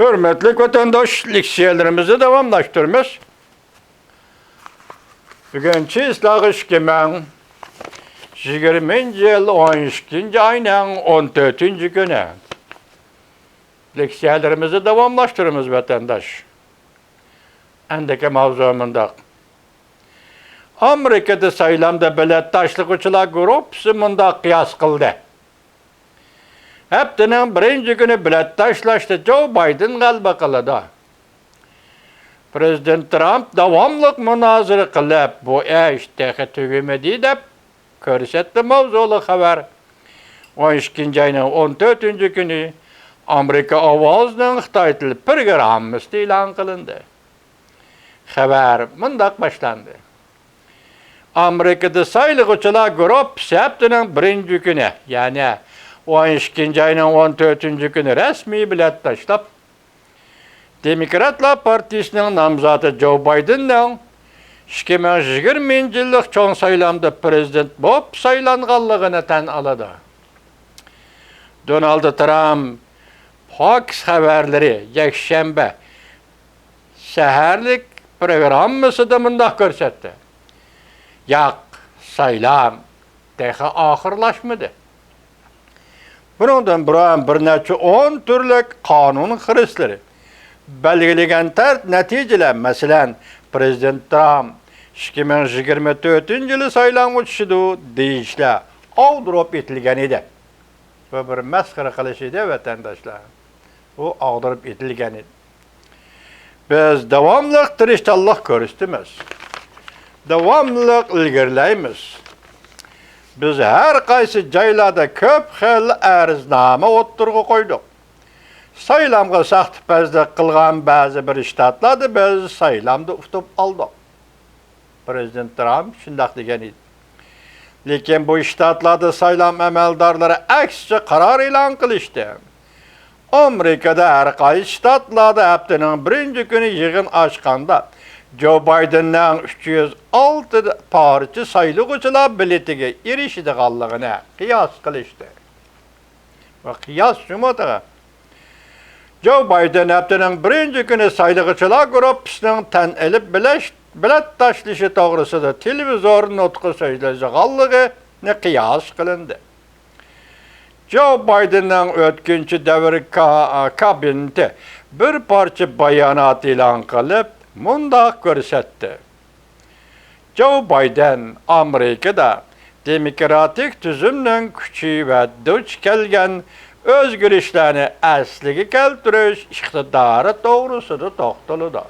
Hürmetli vatandaş, leksiyalarımızı devamlaştırmış. Bugünkü islahış kimen 20. yıl 12. ayının 14. günü. Leksiyalarımızı devamlaştırmış vatandaş. Endeki mavzumunda. Amerika'da sayılamda belediyedaşlık uçular grupsi munda kıyas kıldı. Heptinin birinci günü belediyedaşlaştı Joe Biden galba kılıdı. Prezident Trump davamlık münazırı kılıp bu işteki tügümedi de körsetti mavzulu haber. 12. ayının 14. günü Amerika Ovazının Xitay tili programı ilan kılındı. Haber mındak başlandı. Amerika'da sayılı uçular grup heptinin birinci günü yani 12. ayının 14. günü resmi bilet taşlap Demokratlar Partisi'nin namzatı Joe Biden'dan 2020 yıllık çoğun sayılamda prezident bolup saylanğanlığını tan aladı. Donald Trump Fox haberleri yekşembe seherlik programısı da mındak görsetti. Yak saylam deha ahırlaşmadı. Bundan bir neçe 10 türlük kanun hırsları belgilegen neticeler mesela Prezident Trump 2024 yılı saylan uçuşudu deyişle ağdırıp etilgen idi. Bu bir meskara kılışı idi vatandaşlar. Bu ağdırıp etilgen idi. Biz devamlılık tırıştallık görüstümüz. Devamlılık ilgirleyimiz. Biz her kaysi caylarda köp xil erzname otturgu koyduk. Saylamga saxtipazlik qilgan ba'zi bir shtatlarda biz saylamda utib aldik. Prezident Trump shundaq degan edi. Lekin bu shtatlarda saylam amaldorlari aksicha qaror e'lon qilishdi. Amerikada har qaysi shtatlarda haftaning birinchi kuni yig'in ochganda Joe Biden'ning 306 parcha saylovchilar biletiga erishadiganligini qiyos qilishdi. Va qiyos shumataga Joe Biden haftaning birinchi kuni saylovchilar guruhining tan elib bilet tashlashi to'g'risida televizor nutqi so'zlaydiganligini qiyos qilindi. Joe Biden'ning o'tkinchi davr kabineti bir parcha bayonot e'lon qilib, mundaq ko'rsatdi. Joe Biden Amerikada demokratik tuzumning kuchi va duch kelgan o'zgarishlarni asliga keltirish iqtidori to'g'risida to'xtaldi.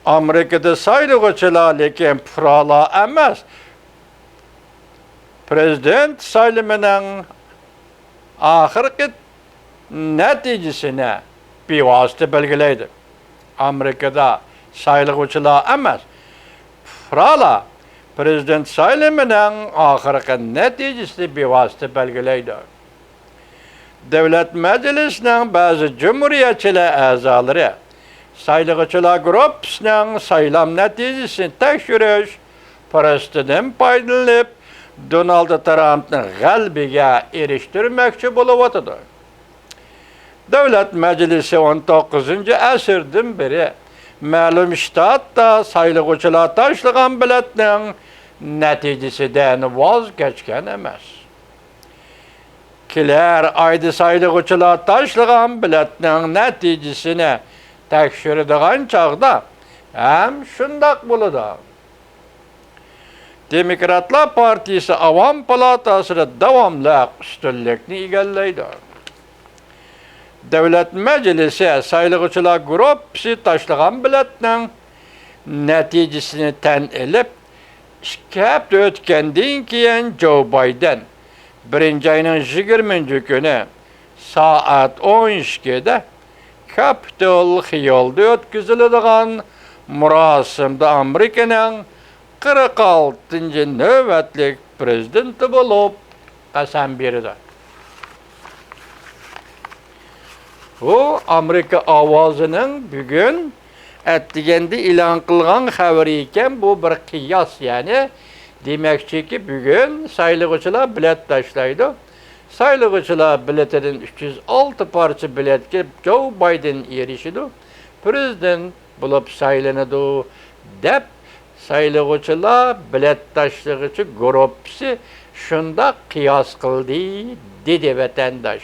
Amerikada saylovchilar lekin fuqarolar emas, prezident saylovining oxirgi natijasini bevosita belgilaydi. Amerikada saylovchilar emas, fuqarolar prezident saylovining oxirgi natijasini bevosita belgilaydi. Davlat majlisining ba'zi cumhuriyatchilar a'zolari saylovchilar guruhining saylam natijasini tekshirish fursatidan foydalanib Donald Trumpning g'alabiga erishtirmoqchi bo'lyapti. Davlat majlisi 19-asrdan beri ma'lum shtatda saylovchilar tashlagan biletning natijasidan voz kechgan emas. Kelar oyda saylovchilar tashlagan biletning natijasini tekshiradigan chog'da ham shundoq bo'ladi. Demokratlar Partisi Avam palatasida davomli ustunlikni egallaydi. Davlat majlisi saylovchilar guruhi tashlagan biletning natijasini tan elib, 2 hafta o'tgandan keyin Joe Biden 1-ayning 20 kuni soat 12da Capitol Hill'da o'tkaziladigan murosimda Amerikaning 46. navbatlik prezidenti bo'lib qasam berdi. Bu Amerika ovozining bugun atdiganda e'lon qilgan xabari ekan, bu bir qiyos, ya'ni demakchiki bugun saylovchilar bilet tashlaydi. Saylıgıçılar biletinin 306 parça biletke Joe Biden erişidi. Prezident bulup saylanıdı dep saylıgıçılar bilet taşlıgıçı grupsi şunda kıyas kıldı dedi vatandaş.